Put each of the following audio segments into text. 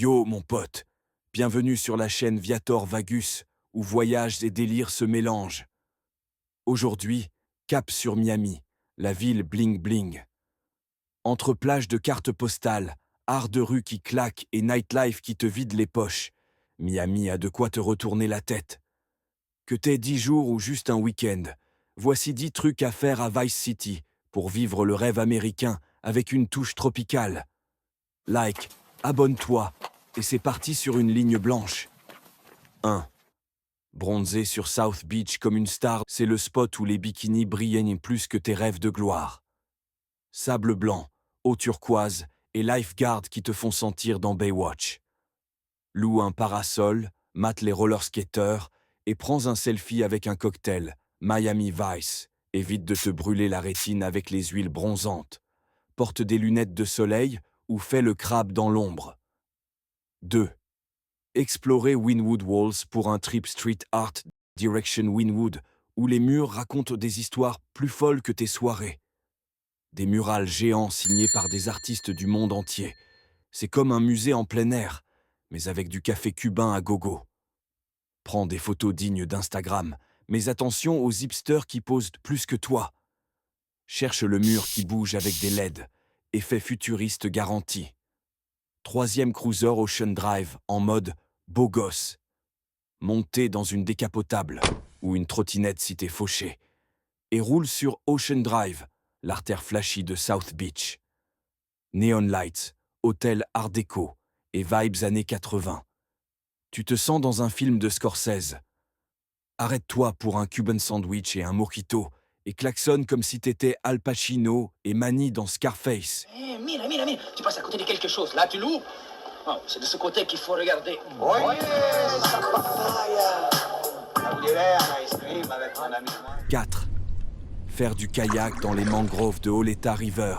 Yo, mon pote, bienvenue sur la chaîne Viator Vagus, où voyages et délires se mélangent. Aujourd'hui, cap sur Miami, la ville bling bling. Entre plages de cartes postales, art de rue qui claque et nightlife qui te vide les poches, Miami a de quoi te retourner la tête. Que t'aies 10 jours ou juste un week-end, voici 10 trucs à faire à Vice City pour vivre le rêve américain avec une touche tropicale. Like, abonne-toi, et c'est parti sur une ligne blanche. 1. Bronzer sur South Beach comme une star, c'est le spot où les bikinis brillent plus que tes rêves de gloire. Sable blanc, eau turquoise et lifeguards qui te font sentir dans Baywatch. Loue un parasol, mate les rollerskaters et prends un selfie avec un cocktail, Miami Vice. Évite de te brûler la rétine avec les huiles bronzantes. Porte des lunettes de soleil ou fais le crabe dans l'ombre. 2. Explorer Wynwood Walls pour un trip street art direction Wynwood, où les murs racontent des histoires plus folles que tes soirées. Des murals géants signés par des artistes du monde entier. C'est comme un musée en plein air, mais avec du café cubain à gogo. Prends des photos dignes d'Instagram, mais attention aux hipsters qui posent plus que toi. Cherche le mur qui bouge avec des LED. Effet futuriste garanti. 3e cruiser Ocean Drive en mode beau gosse. Montez dans une décapotable ou une trottinette si t'es fauché. Et roule sur Ocean Drive, l'artère flashy de South Beach. Neon lights, hôtel art déco et vibes années 80. Tu te sens dans un film de Scorsese. Arrête-toi pour un Cuban sandwich et un mojito et klaxonne comme si t'étais Al Pacino et Manny dans Scarface. Mira, tu passes à côté de quelque chose. Là, tu loupes. Oh, c'est de ce côté qu'il faut regarder. Oye, esa papaya. La voulais un ice cream avec mon ami. 4. Faire du kayak dans les mangroves de Oleta River.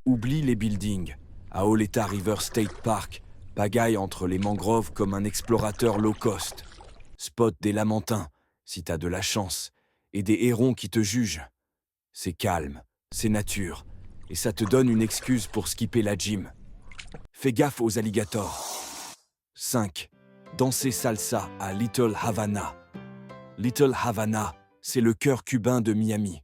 Oublie les buildings. À Oleta River State Park, pagaille entre les mangroves comme un explorateur low cost. Spot des lamantins, si t'as de la chance, et des hérons qui te jugent. C'est calme, c'est nature, et ça te donne une excuse pour skipper la gym. Fais gaffe aux alligators. 5. Danser salsa à Little Havana. Little Havana, c'est le cœur cubain de Miami.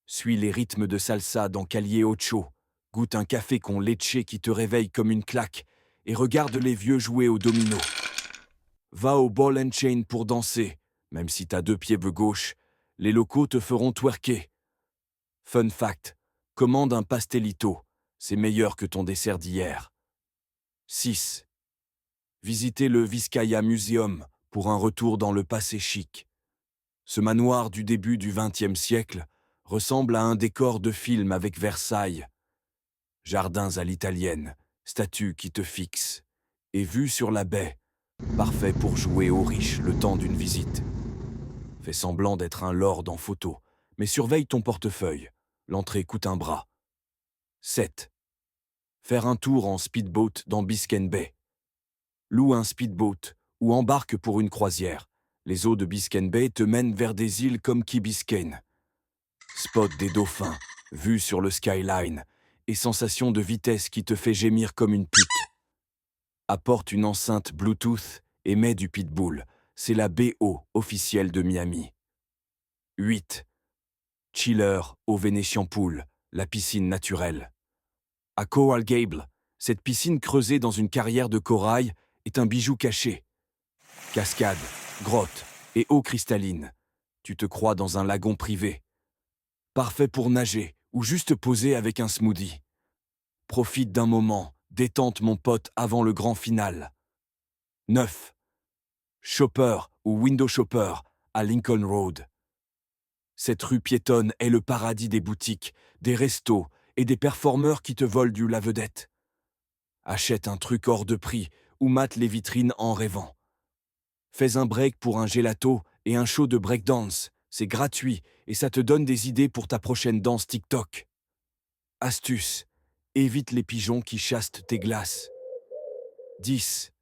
Suis les rythmes de salsa dans Calle Ocho, goûte un café con leche qui te réveille comme une claque et regarde les vieux jouer au domino. Va au ball and chain pour danser, même si t'as 2 pieds gauche, les locaux te feront twerker. Fun fact, commande un pastelito, c'est meilleur que ton dessert d'hier. 6. Visiter le Vizcaya Museum pour un retour dans le passé chic. Ce manoir du début du XXe siècle ressemble à un décor de film avec Versailles. Jardins à l'italienne, statues qui te fixent, et vue sur la baie, parfait pour jouer aux riches le temps d'une visite. Fais semblant d'être un lord en photo, mais surveille ton portefeuille, l'entrée coûte un bras. 7. Faire un tour en speedboat dans Biscayne Bay. Loue un speedboat ou embarque pour une croisière. Les eaux de Biscayne Bay te mènent vers des îles comme Key Biscayne. Spot des dauphins, vue sur le skyline, et sensation de vitesse qui te fait gémir comme une pute. Apporte une enceinte Bluetooth et mets du pitbull. C'est la BO officielle de Miami. 8. Chiller au Venetian Pool, la piscine naturelle. À Coral Gable, cette piscine creusée dans une carrière de corail est un bijou caché. Cascades, grottes et eau cristalline. Tu te crois dans un lagon privé. Parfait pour nager ou juste poser avec un smoothie. Profite d'un moment, détente mon pote avant le grand final. 9. Shopper ou Window Shopper à Lincoln Road. Cette rue piétonne est le paradis des boutiques, des restos et des performeurs qui te volent du lave-vedette. Achète un truc hors de prix ou mate les vitrines en rêvant. Fais un break pour un gelato et un show de breakdance. C'est gratuit et ça te donne des idées pour ta prochaine danse TikTok. Astuce. Évite les pigeons qui chassent tes glaces. 10.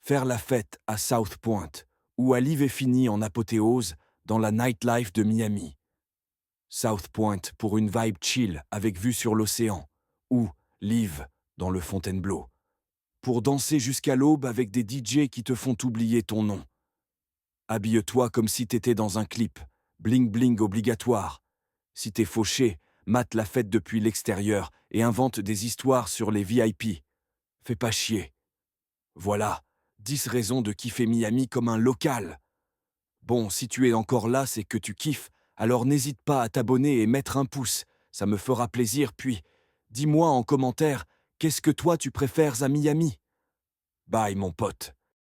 Faire la fête à South Point ou à Live et Fini en apothéose dans la nightlife de Miami. South Point pour une vibe chill avec vue sur l'océan ou Live dans le Fontainebleau. pour danser jusqu'à l'aube avec des DJ qui te font oublier ton nom. Habille-toi comme si t'étais dans un clip, bling bling obligatoire. Si t'es fauché, mate la fête depuis l'extérieur et invente des histoires sur les VIP. Fais pas chier. Voilà, 10 raisons de kiffer Miami comme un local. Bon, si tu es encore là, c'est que tu kiffes, alors n'hésite pas à t'abonner et mettre un pouce, ça me fera plaisir, puis dis-moi en commentaire, qu'est-ce que toi tu préfères à Miami? Bye mon pote.